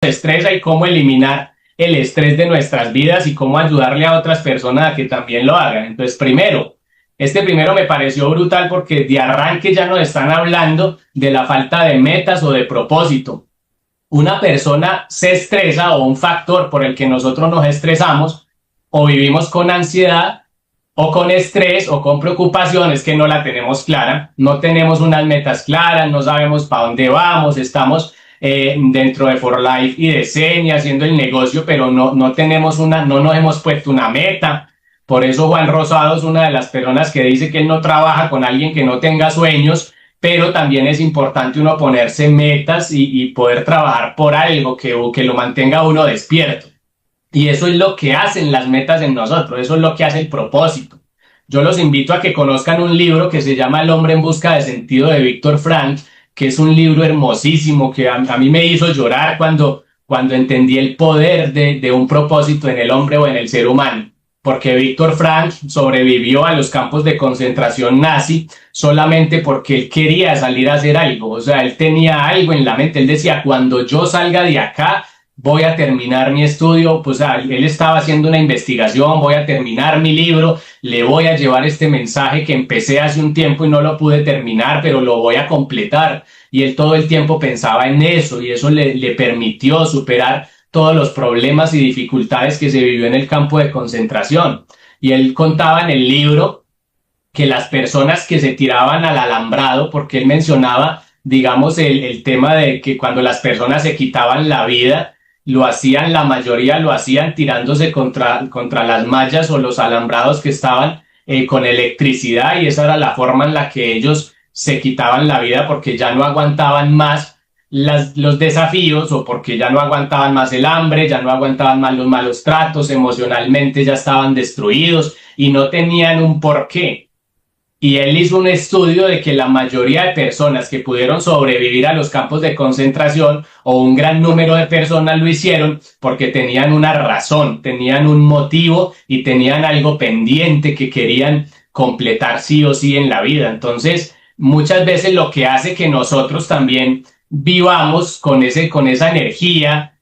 estresa y cómo eliminar el estrés de nuestras vidas y cómo ayudarle a otras personas a que también lo hagan. Entonces, primero me pareció brutal porque de arranque ya nos están hablando de la falta de metas o de propósito. Una persona se estresa, o un factor por el que nosotros nos estresamos, o vivimos con ansiedad o con estrés o con preocupaciones que no la tenemos clara, no tenemos unas metas claras, no sabemos para dónde vamos, estamos dentro de For Life y de Seni haciendo el negocio, pero no nos hemos puesto una meta. Por eso Juan Rosado es una de las personas que dice que él no trabaja con alguien que no tenga sueños, pero también es importante uno ponerse metas y poder trabajar por algo que lo mantenga uno despierto. Y eso es lo que hacen las metas en nosotros, eso es lo que hace el propósito. Yo los invito a que conozcan un libro que se llama El hombre en busca de sentido de Víctor Frank, que es un libro hermosísimo que a mí me hizo llorar cuando entendí el poder de un propósito en el hombre o en el ser humano. Porque Víctor Frank sobrevivió a los campos de concentración nazi solamente porque él quería salir a hacer algo. O sea, él tenía algo en la mente. Él decía, cuando yo salga de acá, voy a terminar mi estudio. Pues él estaba haciendo una investigación, voy a terminar mi libro, le voy a llevar este mensaje que empecé hace un tiempo y no lo pude terminar, pero lo voy a completar. Y él todo el tiempo pensaba en eso y eso le permitió superar todos los problemas y dificultades que se vivió en el campo de concentración. Y él contaba en el libro que las personas que se tiraban al alambrado, porque él mencionaba, digamos, el tema de que cuando las personas se quitaban la vida, la mayoría lo hacían tirándose contra las mallas o los alambrados que estaban con electricidad, y esa era la forma en la que ellos se quitaban la vida porque ya no aguantaban más los desafíos, o porque ya no aguantaban más el hambre, ya no aguantaban más los malos tratos, emocionalmente ya estaban destruidos y no tenían un porqué. Y él hizo un estudio de que la mayoría de personas que pudieron sobrevivir a los campos de concentración, o un gran número de personas, lo hicieron porque tenían una razón, tenían un motivo y tenían algo pendiente que querían completar sí o sí en la vida. Entonces, muchas veces lo que hace que nosotros también vivamos con esa energía,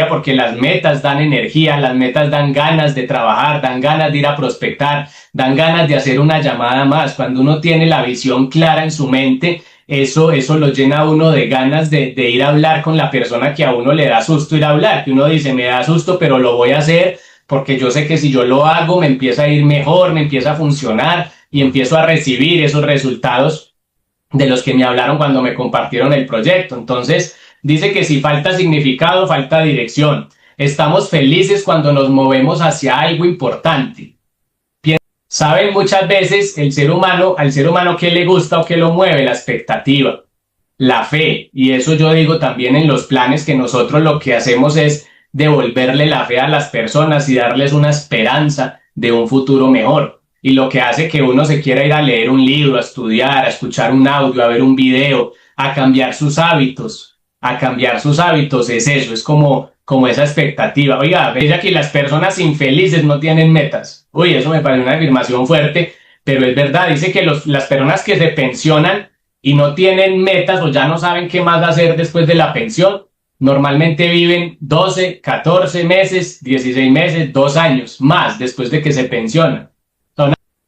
porque las metas dan energía, las metas dan ganas de trabajar, dan ganas de ir a prospectar, dan ganas de hacer una llamada más. Cuando uno tiene la visión clara en su mente, eso lo llena a uno de ganas de ir a hablar con la persona que a uno le da susto ir a hablar, que uno dice, me da susto, pero lo voy a hacer porque yo sé que si yo lo hago me empieza a ir mejor, me empieza a funcionar y empiezo a recibir esos resultados de los que me hablaron cuando me compartieron el proyecto. Entonces, dice que si falta significado, falta dirección. Estamos felices cuando nos movemos hacia algo importante. Saben, muchas veces al ser humano ¿qué le gusta o qué lo mueve? La expectativa, la fe. Y eso yo digo también en los planes, que nosotros lo que hacemos es devolverle la fe a las personas y darles una esperanza de un futuro mejor. Y lo que hace que uno se quiera ir a leer un libro, a estudiar, a escuchar un audio, a ver un video, a cambiar sus hábitos es eso, es como esa expectativa. Oiga, veía que las personas infelices no tienen metas. Uy, eso me parece una afirmación fuerte, pero es verdad. Dice que las personas que se pensionan y no tienen metas o ya no saben qué más hacer después de la pensión, normalmente viven 12, 14 meses, 16 meses, 2 años más después de que se pensionan.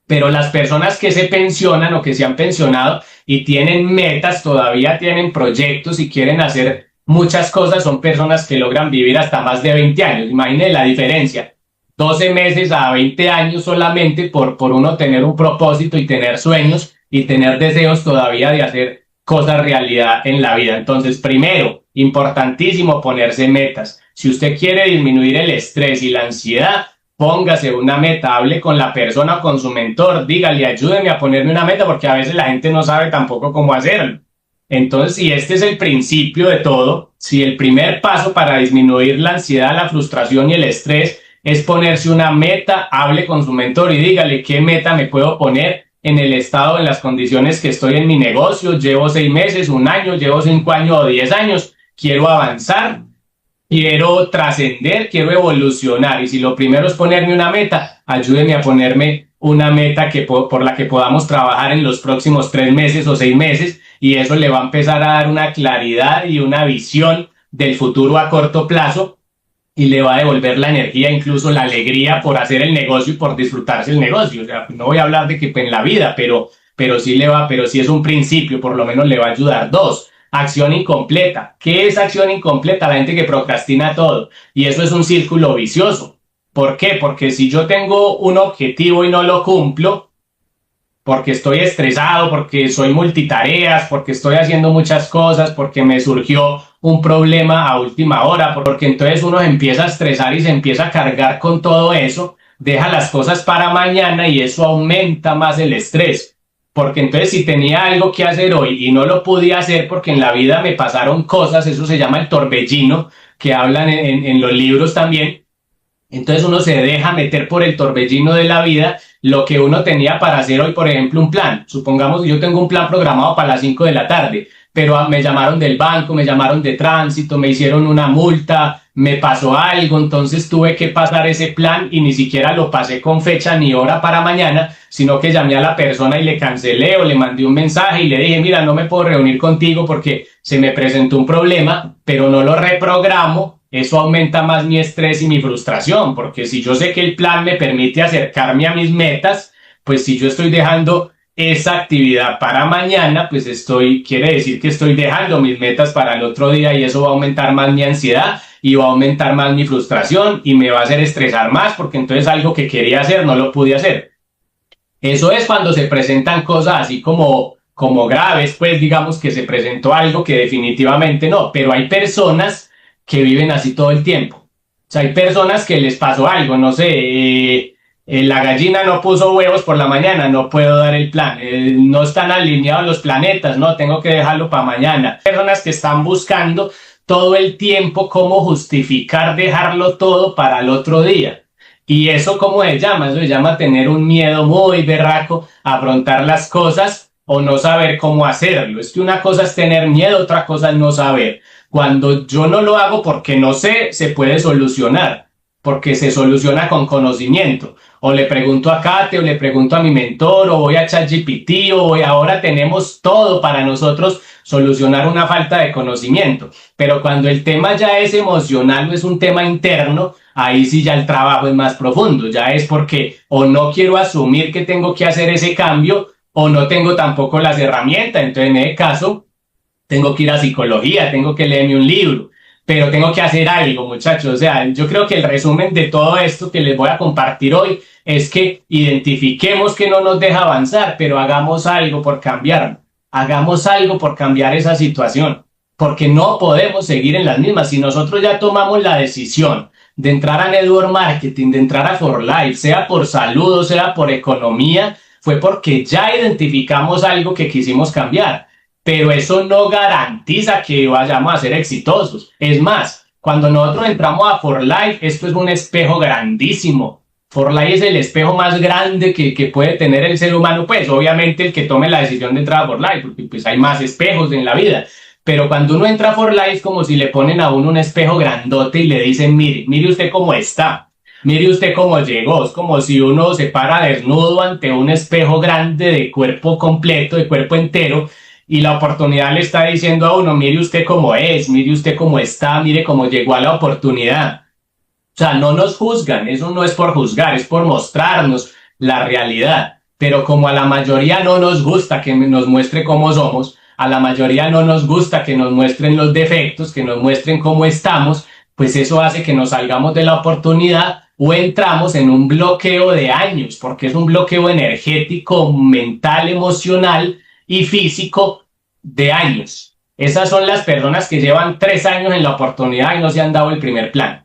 Pero las personas que se pensionan o que se han pensionado y tienen metas, todavía tienen proyectos y quieren hacer muchas cosas, son personas que logran vivir hasta más de 20 años. Imaginen la diferencia. 12 meses a 20 años solamente por uno tener un propósito y tener sueños y tener deseos todavía de hacer cosas realidad en la vida. Entonces, primero, importantísimo ponerse metas. Si usted quiere disminuir el estrés y la ansiedad, póngase una meta, hable con la persona o con su mentor, dígale, ayúdeme a ponerme una meta, porque a veces la gente no sabe tampoco cómo hacerlo. Entonces, si este es el principio de todo, si el primer paso para disminuir la ansiedad, la frustración y el estrés es ponerse una meta, hable con su mentor y dígale qué meta me puedo poner en el estado, en las condiciones que estoy en mi negocio. Llevo 6 meses, 1 año, llevo 5 años o 10 años, quiero avanzar, quiero trascender, quiero evolucionar. Y si lo primero es ponerme una meta, ayúdeme a ponerme una meta por la que podamos trabajar en los próximos 3 meses o 6 meses, y eso le va a empezar a dar una claridad y una visión del futuro a corto plazo y le va a devolver la energía, incluso la alegría por hacer el negocio y por disfrutarse el negocio. O sea, no voy a hablar de que en la vida, pero sí pero sí es un principio, por lo menos le va a ayudar. Dos, acción incompleta. ¿Qué es acción incompleta? La gente que procrastina todo. Y eso es un círculo vicioso. ¿Por qué? Porque si yo tengo un objetivo y no lo cumplo, porque estoy estresado, porque soy multitareas, porque estoy haciendo muchas cosas, porque me surgió un problema a última hora, porque entonces uno se empieza a estresar y se empieza a cargar con todo eso, deja las cosas para mañana y eso aumenta más el estrés. Porque entonces si tenía algo que hacer hoy y no lo pude hacer porque en la vida me pasaron cosas, eso se llama el torbellino, que hablan en los libros también. Entonces uno se deja meter por el torbellino de la vida, lo que uno tenía para hacer hoy, por ejemplo, un plan. Supongamos que yo tengo un plan programado para las 5 de la tarde, pero me llamaron del banco, me llamaron de tránsito, me hicieron una multa, me pasó algo, entonces tuve que pasar ese plan y ni siquiera lo pasé con fecha ni hora para mañana, sino que llamé a la persona y le cancelé o le mandé un mensaje y le dije, mira, no me puedo reunir contigo porque se me presentó un problema, pero no lo reprogramo. Eso aumenta más mi estrés y mi frustración, porque si yo sé que el plan me permite acercarme a mis metas, pues si yo estoy dejando esa actividad para mañana, pues quiere decir que estoy dejando mis metas para el otro día y eso va a aumentar más mi ansiedad y va a aumentar más mi frustración y me va a hacer estresar más porque entonces algo que quería hacer no lo pude hacer. Eso es cuando se presentan cosas así como graves, pues digamos que se presentó algo que definitivamente no, pero hay personas que viven así todo el tiempo. O sea, hay personas que les pasó algo, no sé, la gallina no puso huevos por la mañana, no puedo dar el plan, no están alineados los planetas, no, tengo que dejarlo para mañana. Personas que están buscando todo el tiempo cómo justificar dejarlo todo para el otro día. Y eso, ¿cómo se llama? Eso se llama tener un miedo muy berraco a afrontar las cosas o no saber cómo hacerlo. Es que una cosa es tener miedo, otra cosa es no saber. Cuando yo no lo hago porque no sé, se puede solucionar, porque se soluciona con conocimiento. O le pregunto a Kate, o le pregunto a mi mentor, o voy a ChatGPT, ahora tenemos todo para nosotros solucionar una falta de conocimiento. Pero cuando el tema ya es emocional o es un tema interno, ahí sí ya el trabajo es más profundo. Ya es porque o no quiero asumir que tengo que hacer ese cambio, o no tengo tampoco las herramientas. Entonces, en ese caso, tengo que ir a psicología, tengo que leerme un libro, pero tengo que hacer algo, muchachos. O sea, yo creo que el resumen de todo esto que les voy a compartir hoy es que identifiquemos que no nos deja avanzar, pero hagamos algo por cambiarlo. Hagamos algo por cambiar esa situación, porque no podemos seguir en las mismas. Si nosotros ya tomamos la decisión de entrar a Network Marketing, de entrar a For Life, sea por salud o sea por economía, fue porque ya identificamos algo que quisimos cambiar. Pero eso no garantiza que vayamos a ser exitosos. Es más, cuando nosotros entramos a For Life, esto es un espejo grandísimo. For Life es el espejo más grande que puede tener el ser humano, pues obviamente el que tome la decisión de entrar a For Life, porque pues hay más espejos en la vida. Pero cuando uno entra a For Life es como si le ponen a uno un espejo grandote y le dicen, mire usted cómo está, mire usted cómo llegó. Es como si uno se para desnudo ante un espejo grande de cuerpo completo, de cuerpo entero, y la oportunidad le está diciendo a uno, mire usted cómo es, mire usted cómo está, mire cómo llegó a la oportunidad. O sea, no nos juzgan, eso no es por juzgar, es por mostrarnos la realidad. Pero como a la mayoría no nos gusta que nos muestre cómo somos, a la mayoría no nos gusta que nos muestren los defectos, que nos muestren cómo estamos, pues eso hace que nos salgamos de la oportunidad o entramos en un bloqueo de años, porque es un bloqueo energético, mental, emocional y físico de años. Esas son las personas que llevan 3 años en la oportunidad y no se han dado el primer plan.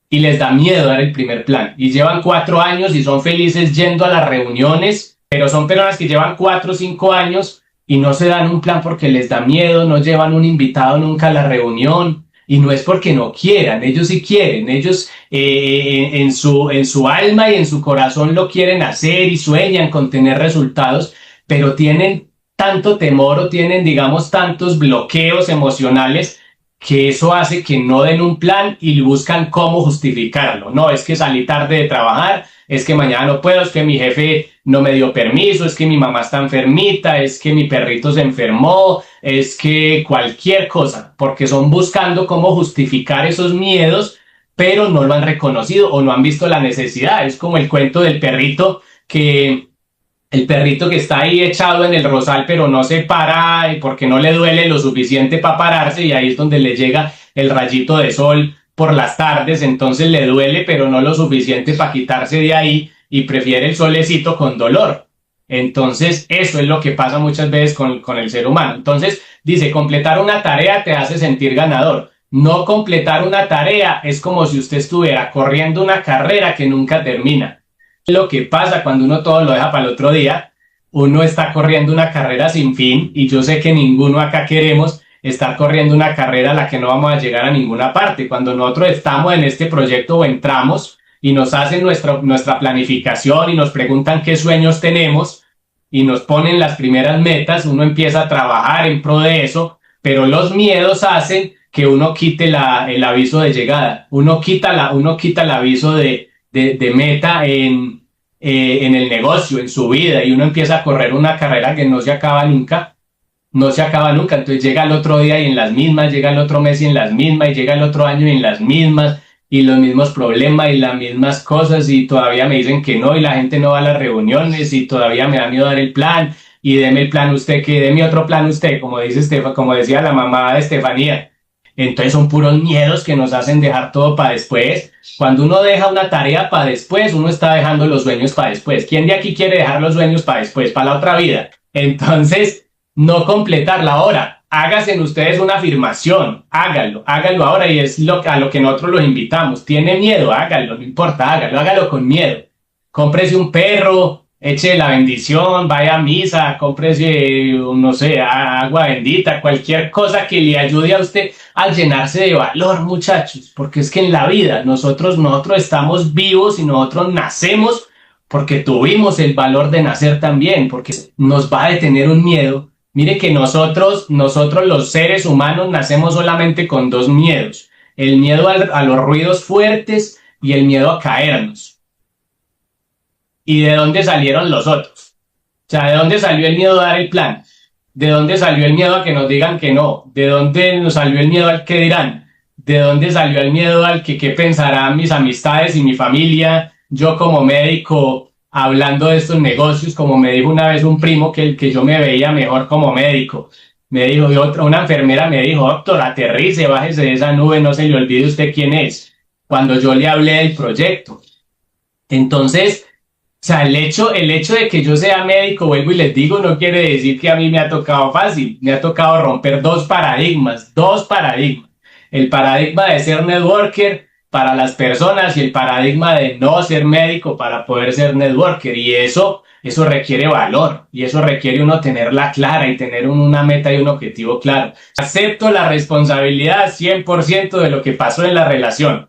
Y les da miedo dar el primer plan. Y llevan 4 años y son felices yendo a las reuniones, pero son personas que llevan 4 o 5 años y no se dan un plan porque les da miedo, no llevan un invitado nunca a la reunión. Y no es porque no quieran, ellos sí quieren, ellos en su alma y en su corazón lo quieren hacer y sueñan con tener resultados, pero tienen tanto temor o tienen, digamos, tantos bloqueos emocionales que eso hace que no den un plan y buscan cómo justificarlo. No, es que salí tarde de trabajar, es que mañana no puedo, es que mi jefe no me dio permiso, es que mi mamá está enfermita, es que mi perrito se enfermó, es que cualquier cosa, porque son buscando cómo justificar esos miedos, pero no lo han reconocido o no han visto la necesidad. Es como el cuento del perrito que está ahí echado en el rosal, pero no se para porque no le duele lo suficiente para pararse, y ahí es donde le llega el rayito de sol por las tardes, entonces le duele, pero no lo suficiente para quitarse de ahí y prefiere el solecito con dolor. Entonces, eso es lo que pasa muchas veces con el ser humano. Entonces, dice, completar una tarea te hace sentir ganador. No completar una tarea es como si usted estuviera corriendo una carrera que nunca termina. Lo que pasa cuando uno todo lo deja para el otro día, uno está corriendo una carrera sin fin, y yo sé que ninguno acá queremos estar corriendo una carrera a la que no vamos a llegar a ninguna parte. Cuando nosotros estamos en este proyecto o entramos y nos hacen nuestra planificación y nos preguntan qué sueños tenemos y nos ponen las primeras metas, uno empieza a trabajar en pro de eso, pero los miedos hacen que uno quite el aviso de llegada, uno quita el aviso de meta en el negocio, en su vida, y uno empieza a correr una carrera que no se acaba nunca. Entonces llega el otro día y en las mismas, llega el otro mes y en las mismas, y llega el otro año y en las mismas, y los mismos problemas y las mismas cosas, y todavía me dicen que no, y la gente no va a las reuniones, y todavía me da miedo dar el plan, y deme el plan usted, que deme otro plan usted, como decía la mamá de Estefanía. Entonces son puros miedos que nos hacen dejar todo para después. Cuando uno deja una tarea para después, uno está dejando los sueños para después. ¿Quién de aquí quiere dejar los sueños para después, para la otra vida? Entonces, no completarla ahora. Háganse en ustedes una afirmación. Háganlo ahora, y es a lo que nosotros los invitamos. ¿Tiene miedo? Háganlo, no importa, hágalo con miedo. Cómprese un perro, eche la bendición, vaya a misa, cómprese, no sé, agua bendita, cualquier cosa que le ayude a usted a llenarse de valor, muchachos, porque es que en la vida nosotros estamos vivos y nosotros nacemos porque tuvimos el valor de nacer también, porque nos va a detener un miedo. Mire que nosotros los seres humanos nacemos solamente con dos miedos: el miedo a los ruidos fuertes y el miedo a caernos. ¿Y de dónde salieron los otros? O sea, ¿de dónde salió el miedo a dar el plan? ¿De dónde salió el miedo a que nos digan que no? ¿De dónde nos salió el miedo al qué dirán? ¿De dónde salió el miedo al que qué pensarán mis amistades y mi familia? Yo como médico, hablando de estos negocios, como me dijo una vez un primo que yo me veía mejor como médico. Me dijo, una enfermera me dijo, doctor, aterrice, bájese de esa nube, no se le olvide usted quién es. Cuando yo le hablé del proyecto. Entonces, o sea, el hecho de que yo sea médico, vuelvo y les digo, no quiere decir que a mí me ha tocado fácil. Me ha tocado romper dos paradigmas. El paradigma de ser networker para las personas y el paradigma de no ser médico para poder ser networker. Y eso requiere valor, y eso requiere uno tenerla clara y tener una meta y un objetivo claro. Acepto la responsabilidad 100% de lo que pasó en la relación.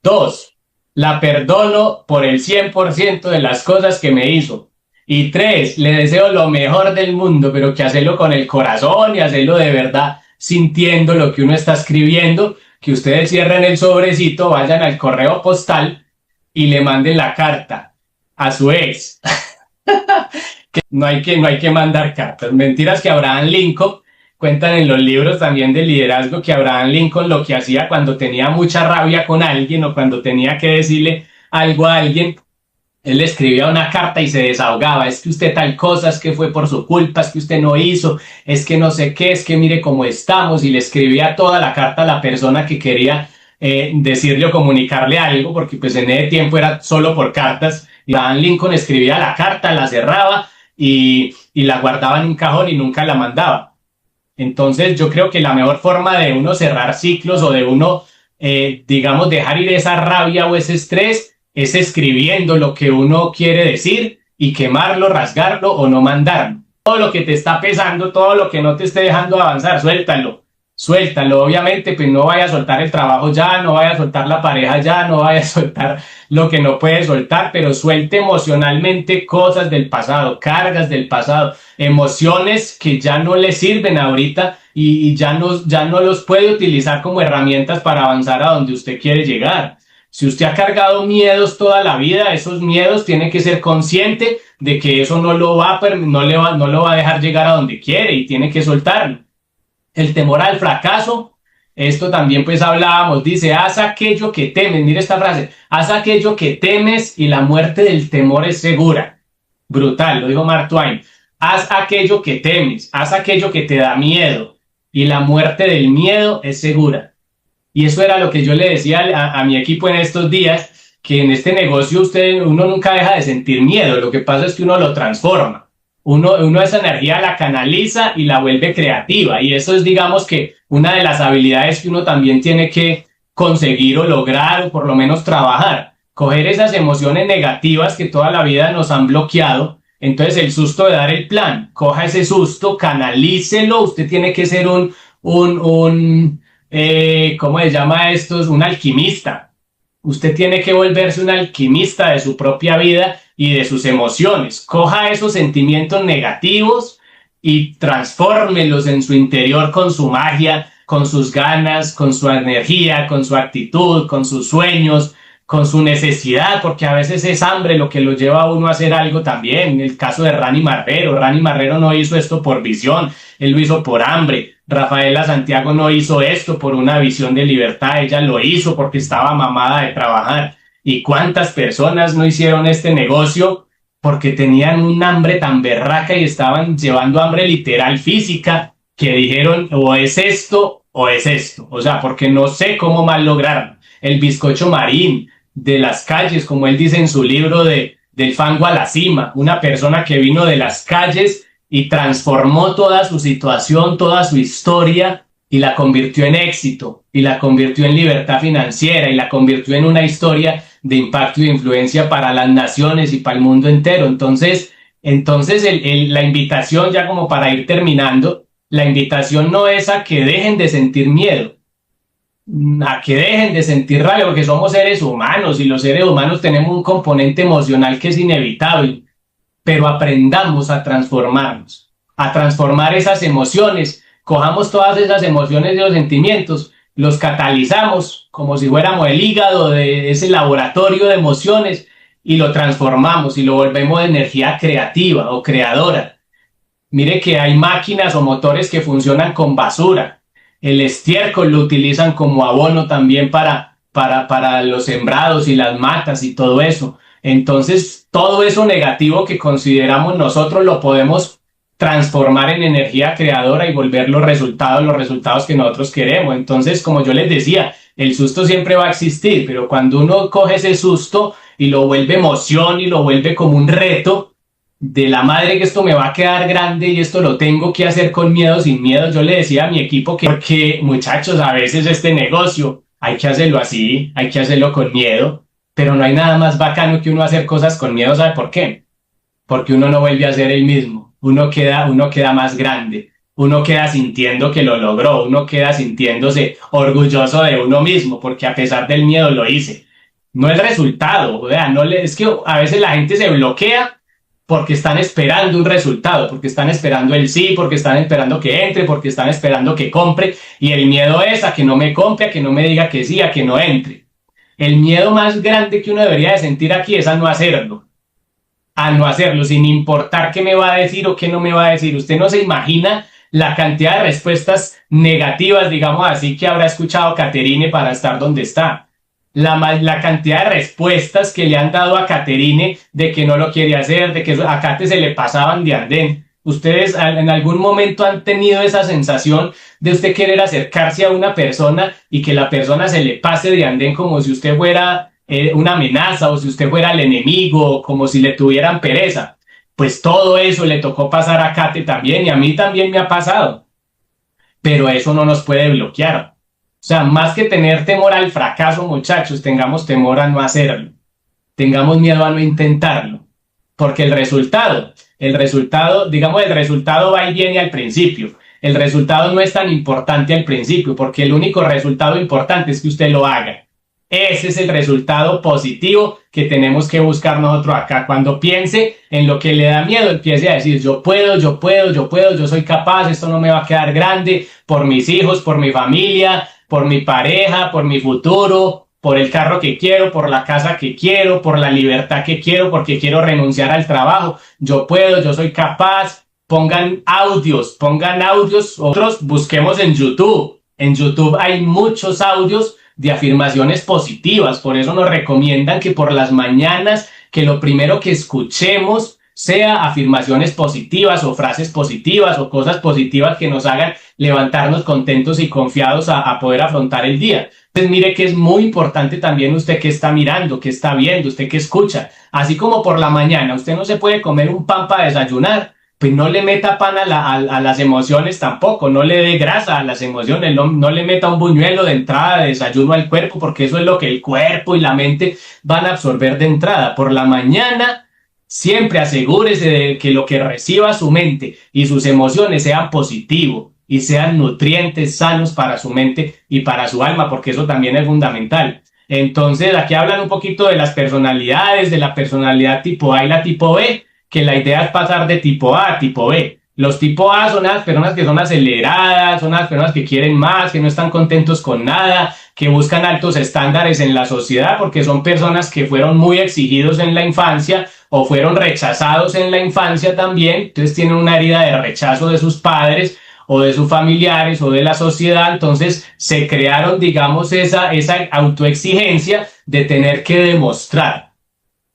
2. La perdono por el 100% de las cosas que me hizo. Y 3, le deseo lo mejor del mundo, pero que hacerlo con el corazón y hacerlo de verdad, sintiendo lo que uno está escribiendo, que ustedes cierren el sobrecito, vayan al correo postal y le manden la carta a su ex. No hay que mandar cartas. Mentiras que Abraham Lincoln, cuentan en los libros también de liderazgo, que Abraham Lincoln lo que hacía cuando tenía mucha rabia con alguien o cuando tenía que decirle algo a alguien, él le escribía una carta y se desahogaba. Es que usted tal cosa, es que fue por su culpa, es que usted no hizo, es que no sé qué, es que mire cómo estamos, y le escribía toda la carta a la persona que quería decirle o comunicarle algo, porque pues en ese tiempo era solo por cartas. Y Abraham Lincoln escribía la carta, la cerraba y la guardaba en un cajón y nunca la mandaba. Entonces yo creo que la mejor forma de uno cerrar ciclos o de uno, digamos, dejar ir esa rabia o ese estrés es escribiendo lo que uno quiere decir y quemarlo, rasgarlo o no mandarlo. Todo lo que te está pesando, todo lo que no te esté dejando avanzar, suéltalo. Obviamente, pues no vaya a soltar el trabajo ya, no vaya a soltar la pareja ya, no vaya a soltar lo que no puede soltar, pero suelte emocionalmente cosas del pasado, cargas del pasado, emociones que ya no le sirven ahorita y ya no los puede utilizar como herramientas para avanzar a donde usted quiere llegar. Si usted ha cargado miedos toda la vida, esos miedos tiene que ser consciente de que eso no lo va a dejar llegar a donde quiere y tiene que soltarlo. El temor al fracaso, esto también pues hablábamos, dice, haz aquello que temes, mire esta frase, haz aquello que temes y la muerte del temor es segura. Brutal, lo dijo Mark Twain. Haz aquello que temes, haz aquello que te da miedo y la muerte del miedo es segura. Y eso era lo que yo le decía a mi equipo en estos días, que en este negocio uno nunca deja de sentir miedo, lo que pasa es que uno lo transforma. Uno esa energía la canaliza y la vuelve creativa, y eso es, digamos, que una de las habilidades que uno también tiene que conseguir o lograr o por lo menos trabajar. Coger esas emociones negativas que toda la vida nos han bloqueado. Entonces el susto de dar el plan, coja ese susto, canalícelo. Usted tiene que ser ¿cómo se llama esto? Un alquimista. Usted tiene que volverse un alquimista de su propia vida y de sus emociones. Coja esos sentimientos negativos y transfórmelos en su interior con su magia, con sus ganas, con su energía, con su actitud, con sus sueños, con su necesidad, porque a veces es hambre lo que lo lleva a uno a hacer algo también. En el caso de Rani Marrero no hizo esto por visión, él lo hizo por hambre. Rafaela Santiago no hizo esto por una visión de libertad, ella lo hizo porque estaba mamada de trabajar. ¿Y cuántas personas no hicieron este negocio porque tenían un hambre tan berraca y estaban llevando hambre literal física, que dijeron o es esto o es esto? O sea, porque no sé cómo más lograrlo. El bizcocho Marín de las calles, como él dice en su libro del fango a la cima, una persona que vino de las calles y transformó toda su situación, toda su historia, y la convirtió en éxito, y la convirtió en libertad financiera, y la convirtió en una historia de impacto y de influencia para las naciones y para el mundo entero. Entonces la invitación, ya como para ir terminando, la invitación no es a que dejen de sentir miedo, a que dejen de sentir rabia, porque somos seres humanos y los seres humanos tenemos un componente emocional que es inevitable, pero aprendamos a transformarnos, a transformar esas emociones. Cojamos todas esas emociones y los sentimientos, los catalizamos como si fuéramos el hígado de ese laboratorio de emociones y lo transformamos y lo volvemos de energía creativa o creadora. Mire que hay máquinas o motores que funcionan con basura. El estiércol lo utilizan como abono también para los sembrados y las matas y todo eso. Entonces, todo eso negativo que consideramos nosotros lo podemos transformar en energía creadora y volver los resultados que nosotros queremos. Entonces, como yo les decía, el susto siempre va a existir, pero cuando uno coge ese susto y lo vuelve emoción y lo vuelve como un reto de la madre, que esto me va a quedar grande y esto lo tengo que hacer con miedo, sin miedo. Yo le decía a mi equipo que, porque muchachos, a veces este negocio hay que hacerlo así, hay que hacerlo con miedo. Pero no hay nada más bacano que uno hacer cosas con miedo. ¿Sabe por qué? Porque uno no vuelve a ser el mismo. Uno queda más grande. Uno queda sintiendo que lo logró. Uno queda sintiéndose orgulloso de uno mismo, porque a pesar del miedo lo hice. No el resultado. O sea, es que a veces la gente se bloquea porque están esperando un resultado, porque están esperando el sí, porque están esperando que entre, porque están esperando que compre. Y el miedo es a que no me compre, a que no me diga que sí, a que no entre. El miedo más grande que uno debería de sentir aquí es a no hacerlo, sin importar qué me va a decir o qué no me va a decir. Usted no se imagina la cantidad de respuestas negativas, digamos así, que habrá escuchado Caterine para estar donde está. La cantidad de respuestas que le han dado a Caterine de que no lo quiere hacer, de que a Cate se le pasaban de andén. ¿Ustedes en algún momento han tenido esa sensación de usted querer acercarse a una persona y que la persona se le pase de andén como si usted fuera una amenaza o si usted fuera el enemigo, como si le tuvieran pereza? Pues todo eso le tocó pasar a Kate también, y a mí también me ha pasado. Pero eso no nos puede bloquear. O sea, más que tener temor al fracaso, muchachos, tengamos temor a no hacerlo. Tengamos miedo a no intentarlo. Porque el resultado va y viene al principio. El resultado no es tan importante al principio, porque el único resultado importante es que usted lo haga. Ese es el resultado positivo que tenemos que buscar nosotros acá. Cuando piense en lo que le da miedo, empiece a decir, yo puedo, yo soy capaz, esto no me va a quedar grande, por mis hijos, por mi familia, por mi pareja, por mi futuro, por el carro que quiero, por la casa que quiero, por la libertad que quiero, porque quiero renunciar al trabajo. Yo puedo, yo soy capaz. Pongan audios, otros busquemos en YouTube. En YouTube hay muchos audios de afirmaciones positivas, por eso nos recomiendan que por las mañanas, que lo primero que escuchemos sea afirmaciones positivas o frases positivas o cosas positivas que nos hagan levantarnos contentos y confiados a poder afrontar el día. Entonces mire que es muy importante también usted que está mirando, que está viendo, usted que escucha. Así como por la mañana usted no se puede comer un pan para desayunar, pues no le meta pan a las emociones tampoco, no le dé grasa a las emociones, no le meta un buñuelo de entrada de desayuno al cuerpo, porque eso es lo que el cuerpo y la mente van a absorber de entrada. Por la mañana siempre asegúrese de que lo que reciba su mente y sus emociones sean positivos y sean nutrientes sanos para su mente y para su alma, porque eso también es fundamental. Entonces aquí hablan un poquito de las personalidades, de la personalidad tipo A y la tipo B, que la idea es pasar de tipo A a tipo B. Los tipo A son las personas que son aceleradas, son las personas que quieren más, que no están contentos con nada, que buscan altos estándares en la sociedad, porque son personas que fueron muy exigidos en la infancia o fueron rechazados en la infancia también, entonces tienen una herida de rechazo de sus padres o de sus familiares o de la sociedad, entonces se crearon, digamos, esa autoexigencia de tener que demostrar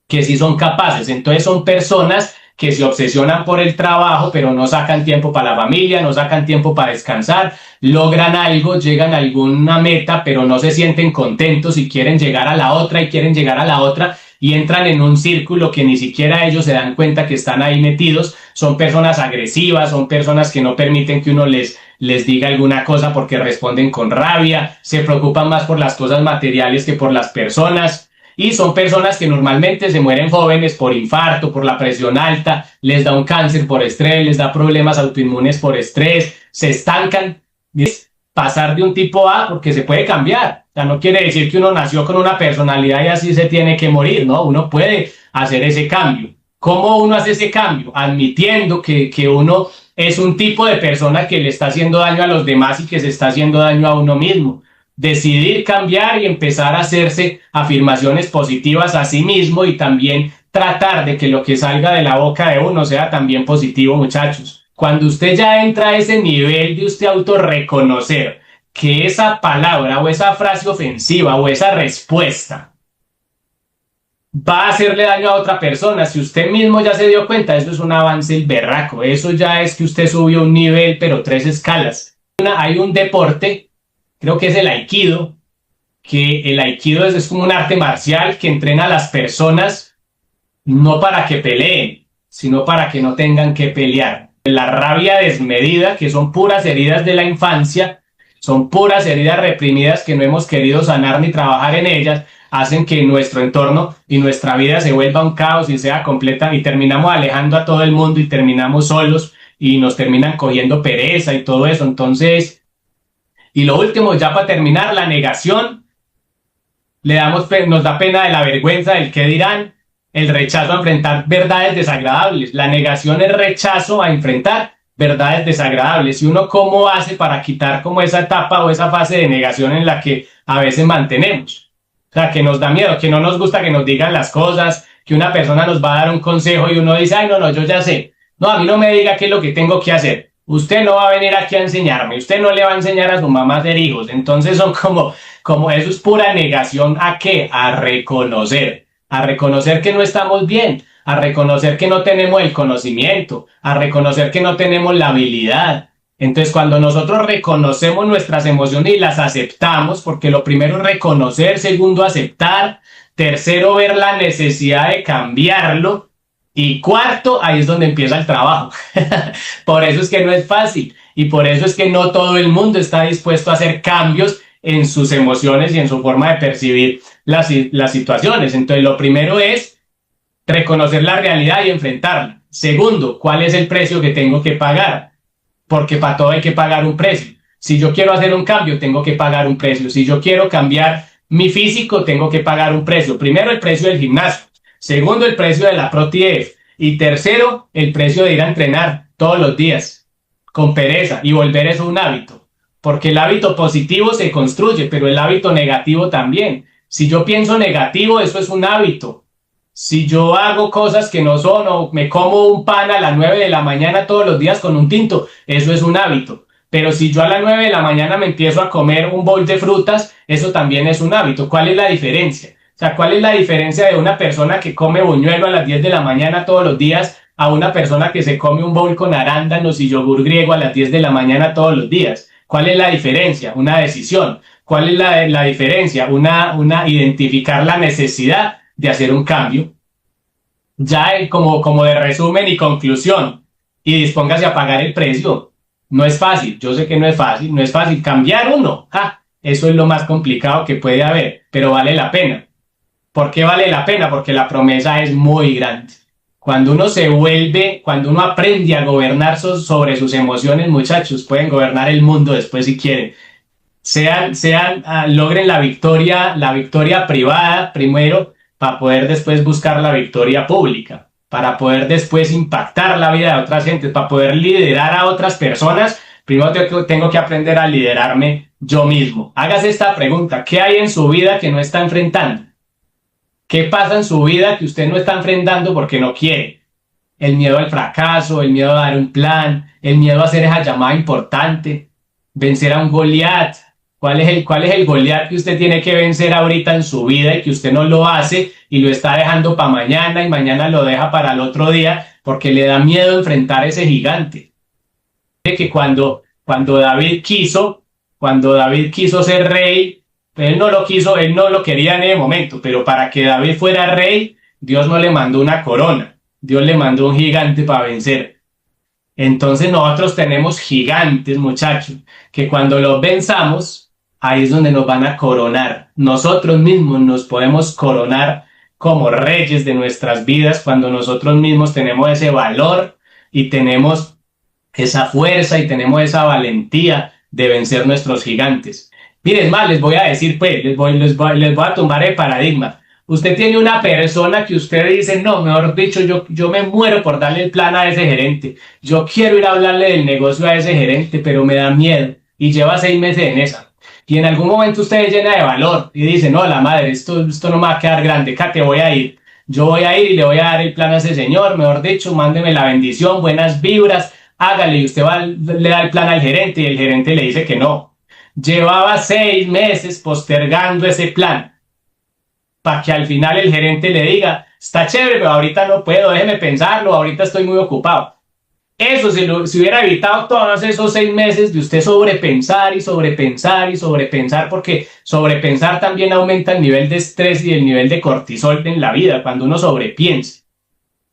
que sí son capaces. Entonces son personas que se obsesionan por el trabajo, pero no sacan tiempo para la familia, no sacan tiempo para descansar, logran algo, llegan a alguna meta, pero no se sienten contentos y quieren llegar a la otra y quieren llegar a la otra y entran en un círculo que ni siquiera ellos se dan cuenta que están ahí metidos. Son personas agresivas, son personas que no permiten que uno les diga alguna cosa porque responden con rabia, se preocupan más por las cosas materiales que por las personas. Y son personas que normalmente se mueren jóvenes por infarto, por la presión alta, les da un cáncer por estrés, les da problemas autoinmunes por estrés, se estancan. Es pasar de un tipo A, porque se puede cambiar. O sea, no quiere decir que uno nació con una personalidad y así se tiene que morir, ¿no? Uno puede hacer ese cambio. ¿Cómo uno hace ese cambio? Admitiendo que uno es un tipo de persona que le está haciendo daño a los demás y que se está haciendo daño a uno mismo. Decidir cambiar y empezar a hacerse afirmaciones positivas a sí mismo y también tratar de que lo que salga de la boca de uno sea también positivo, muchachos. Cuando usted ya entra a ese nivel de usted autorreconocer que esa palabra o esa frase ofensiva o esa respuesta va a hacerle daño a otra persona, si usted mismo ya se dio cuenta, eso es un avance el berraco, eso ya es que usted subió un nivel, pero 3 escalas. Hay un deporte, creo que es el Aikido, que el Aikido es como un arte marcial que entrena a las personas no para que peleen, sino para que no tengan que pelear. La rabia desmedida, que son puras heridas de la infancia, son puras heridas reprimidas que no hemos querido sanar ni trabajar en ellas, hacen que nuestro entorno y nuestra vida se vuelva un caos y sea completa, y terminamos alejando a todo el mundo y terminamos solos y nos terminan cogiendo pereza y todo eso. Entonces, y lo último, ya para terminar, la negación. Nos da pena de la vergüenza del qué dirán, el rechazo a enfrentar verdades desagradables. La negación es rechazo a enfrentar verdades desagradables. Y uno, ¿cómo hace para quitar como esa etapa o esa fase de negación en la que a veces mantenemos? O sea, que nos da miedo, que no nos gusta que nos digan las cosas, que una persona nos va a dar un consejo y uno dice, ay, no, yo ya sé. No, a mí no me diga qué es lo que tengo que hacer. Usted no va a venir aquí a enseñarme, usted no le va a enseñar a su mamá a ser hijos. Entonces son como eso es pura negación. ¿A qué? A reconocer que no estamos bien, a reconocer que no tenemos el conocimiento, a reconocer que no tenemos la habilidad. Entonces cuando nosotros reconocemos nuestras emociones y las aceptamos, porque lo primero es reconocer, segundo aceptar, tercero ver la necesidad de cambiarlo, y cuarto, ahí es donde empieza el trabajo. Por eso es que no es fácil y por eso es que no todo el mundo está dispuesto a hacer cambios en sus emociones y en su forma de percibir las situaciones. Entonces, lo primero es reconocer la realidad y enfrentarla. Segundo, ¿cuál es el precio que tengo que pagar? Porque para todo hay que pagar un precio. Si yo quiero hacer un cambio, tengo que pagar un precio. Si yo quiero cambiar mi físico, tengo que pagar un precio. Primero, el precio del gimnasio. Segundo, el precio de la ProTF. Y tercero, el precio de ir a entrenar todos los días con pereza y volver eso un hábito. Porque el hábito positivo se construye, pero el hábito negativo también. Si yo pienso negativo, eso es un hábito. Si yo hago cosas que no son, o me como un pan a las 9 de la mañana todos los días con un tinto, eso es un hábito. Pero si yo a las 9 de la mañana me empiezo a comer un bol de frutas, eso también es un hábito. ¿Cuál es la diferencia? O sea, ¿cuál es la diferencia de una persona que come buñuelo a las 10 de la mañana todos los días a una persona que se come un bowl con arándanos y yogur griego a las 10 de la mañana todos los días? ¿Cuál es la diferencia? Una decisión. ¿Cuál es la diferencia? Identificar la necesidad de hacer un cambio. Ya como de resumen y conclusión, y dispóngase a pagar el precio. No es fácil, yo sé que no es fácil cambiar uno. Eso es lo más complicado que puede haber, pero vale la pena. ¿Por qué vale la pena? Porque la promesa es muy grande. Cuando uno aprende a gobernar sobre sus emociones, muchachos, pueden gobernar el mundo después si quieren. Logren la victoria privada primero, para poder después buscar la victoria pública, para poder después impactar la vida de otras gentes, para poder liderar a otras personas. Primero tengo que aprender a liderarme yo mismo. Hágase esta pregunta: ¿qué hay en su vida que no está enfrentando? ¿Qué pasa en su vida que usted no está enfrentando porque no quiere? El miedo al fracaso, el miedo a dar un plan, el miedo a hacer esa llamada importante, vencer a un Goliat. ¿Cuál es el Goliat que usted tiene que vencer ahorita en su vida y que usted no lo hace y lo está dejando para mañana y mañana lo deja para el otro día porque le da miedo enfrentar a ese gigante? Que cuando David quiso ser rey, él no lo quería en ese momento, pero para que David fuera rey, Dios no le mandó una corona, Dios le mandó un gigante para vencer. Entonces nosotros tenemos gigantes, muchachos, que cuando los venzamos, ahí es donde nos van a coronar. Nosotros mismos nos podemos coronar como reyes de nuestras vidas cuando nosotros mismos tenemos ese valor y tenemos esa fuerza y tenemos esa valentía de vencer nuestros gigantes. Miren, más les voy a decir, pues, les voy a tumbar el paradigma. Usted tiene una persona que usted dice, no, mejor dicho, yo me muero por darle el plan a ese gerente. Yo quiero ir a hablarle del negocio a ese gerente, pero me da miedo. Y lleva 6 meses en esa. Y en algún momento usted es llena de valor y dice, no, la madre, esto no me va a quedar grande, te voy a ir. Yo voy a ir y le voy a dar el plan a ese señor, mejor dicho, mándeme la bendición, buenas vibras, hágale. Y usted le da el plan al gerente y el gerente le dice que no. Llevaba 6 meses postergando ese plan para que al final el gerente le diga, está chévere, pero ahorita no puedo, déjeme pensarlo, ahorita estoy muy ocupado. Eso se hubiera evitado todos esos 6 meses de usted sobrepensar y sobrepensar y sobrepensar, porque sobrepensar también aumenta el nivel de estrés y el nivel de cortisol en la vida cuando uno sobrepiensa.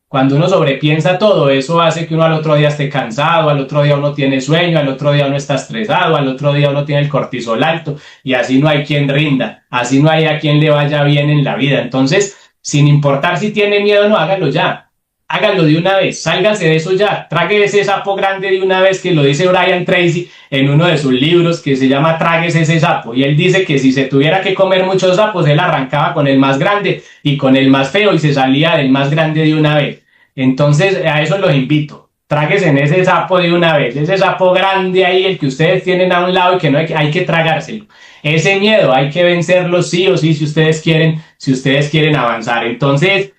Cuando uno sobrepiensa todo, eso hace que uno al otro día esté cansado, al otro día uno tiene sueño, al otro día uno está estresado, al otro día uno tiene el cortisol alto y así no hay quien rinda, así no hay a quien le vaya bien en la vida. Entonces, sin importar si tiene miedo, no, hágalo ya. Hágalo de una vez, sálgase de eso ya, tráguese ese sapo grande de una vez, que lo dice Brian Tracy en uno de sus libros que se llama Tráguese ese sapo, y él dice que si se tuviera que comer muchos sapos, él arrancaba con el más grande y con el más feo y se salía del más grande de una vez. Entonces a eso los invito, tráguese en ese sapo de una vez, ese sapo grande ahí, el que ustedes tienen a un lado y que no hay que tragárselo. Ese miedo hay que vencerlo sí o sí si ustedes quieren avanzar. Entonces,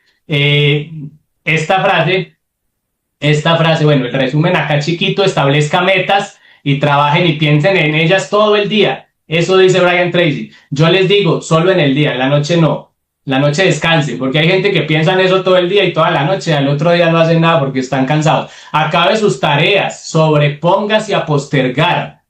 esta frase, bueno, el resumen acá chiquito: establezca metas y trabajen y piensen en ellas todo el día. Eso dice Brian Tracy. Yo les digo, solo en el día, en la noche no. La noche descansen, porque hay gente que piensa en eso todo el día y toda la noche, al otro día no hacen nada porque están cansados. Acabe sus tareas, sobrepóngase a postergar,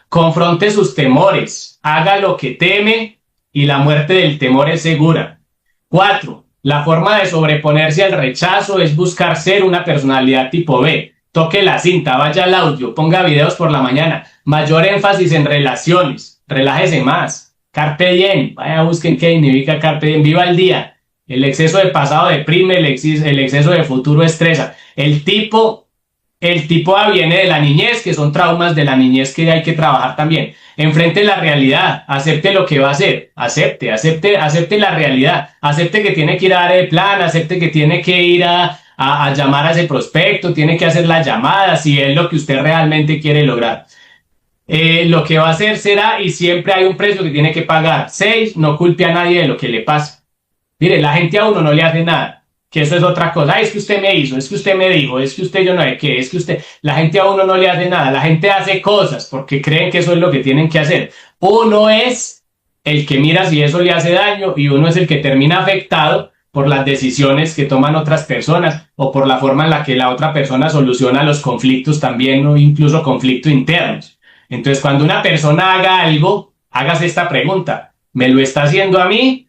confronte sus temores, haga lo que teme y la muerte del temor es segura. 4. La forma de sobreponerse al rechazo es buscar ser una personalidad tipo B. Toque la cinta, vaya al audio, ponga videos por la mañana. Mayor énfasis en relaciones. Relájese más. Carpe diem. Vaya, busquen qué significa carpe diem. Viva el día. El exceso de pasado deprime, el exceso de futuro estresa. El tipo A viene de la niñez, que son traumas de la niñez que hay que trabajar también. Enfrente la realidad, acepte lo que va a hacer, acepte la realidad, acepte que tiene que ir a dar el plan, acepte que tiene que ir a llamar a ese prospecto, tiene que hacer la llamada si es lo que usted realmente quiere lograr. lo que va a hacer será, y siempre hay un precio que tiene que pagar. 6, no culpe a nadie de lo que le pasa. Mire, la gente a uno no le hace nada, que eso es otra cosa. Es que usted me hizo, es que usted me dijo, es que usted yo no sé qué, es que usted... La gente a uno no le hace nada, la gente hace cosas porque creen que eso es lo que tienen que hacer. Uno es el que mira si eso le hace daño y uno es el que termina afectado por las decisiones que toman otras personas o por la forma en la que la otra persona soluciona los conflictos también, o incluso conflictos internos. Entonces, cuando una persona haga algo, hágase esta pregunta: ¿me lo está haciendo a mí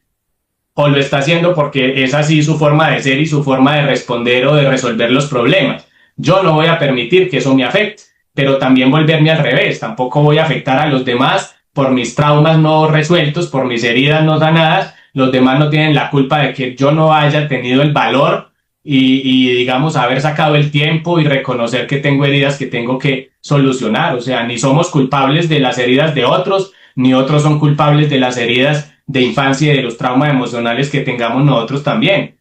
o lo está haciendo porque es así su forma de ser y su forma de responder o de resolver los problemas? Yo no voy a permitir que eso me afecte, pero también volverme al revés. Tampoco voy a afectar a los demás por mis traumas no resueltos, por mis heridas no sanadas. Los demás no tienen la culpa de que yo no haya tenido el valor y digamos, haber sacado el tiempo y reconocer que tengo heridas que tengo que solucionar. O sea, ni somos culpables de las heridas de otros, ni otros son culpables de las heridas de infancia y de los traumas emocionales que tengamos nosotros también.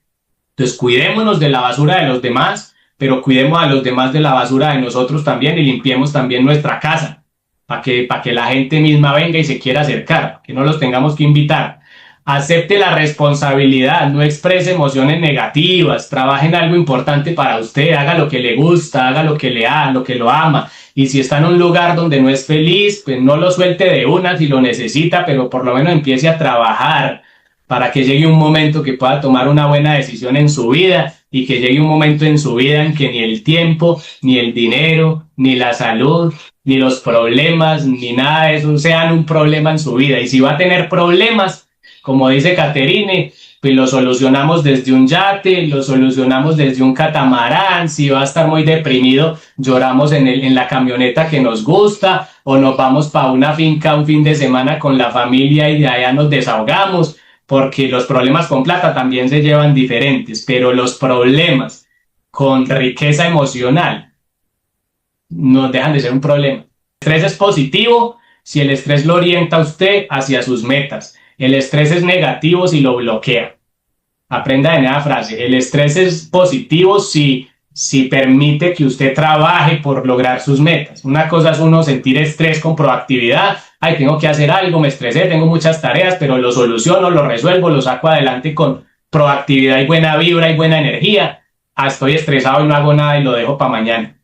Entonces, cuidémonos de la basura de los demás, pero cuidemos a los demás de la basura de nosotros también, y limpiemos también nuestra casa para que la gente misma venga y se quiera acercar, que no los tengamos que invitar. Acepte la responsabilidad, no exprese emociones negativas, trabaje en algo importante para usted, haga lo que le gusta, haga lo que lo ama. Y si está en un lugar donde no es feliz, pues no lo suelte de una si lo necesita, pero por lo menos empiece a trabajar para que llegue un momento que pueda tomar una buena decisión en su vida, y que llegue un momento en su vida en que ni el tiempo, ni el dinero, ni la salud, ni los problemas, ni nada de eso sean un problema en su vida. Y si va a tener problemas, como dice Caterine, pues lo solucionamos desde un yate, lo solucionamos desde un catamarán. Si va a estar muy deprimido, lloramos en la camioneta que nos gusta, o nos vamos para una finca un fin de semana con la familia y de allá nos desahogamos, porque los problemas con plata también se llevan diferentes, pero los problemas con riqueza emocional no dejan de ser un problema. El estrés es positivo si el estrés lo orienta a usted hacia sus metas. El estrés es negativo si lo bloquea. Aprenda de esa frase. El estrés es positivo si permite que usted trabaje por lograr sus metas. Una cosa es uno sentir estrés con proactividad. Ay, tengo que hacer algo, me estresé, tengo muchas tareas, pero lo soluciono, lo resuelvo, lo saco adelante con proactividad y buena vibra y buena energía. Estoy estresado y no hago nada y lo dejo para mañana.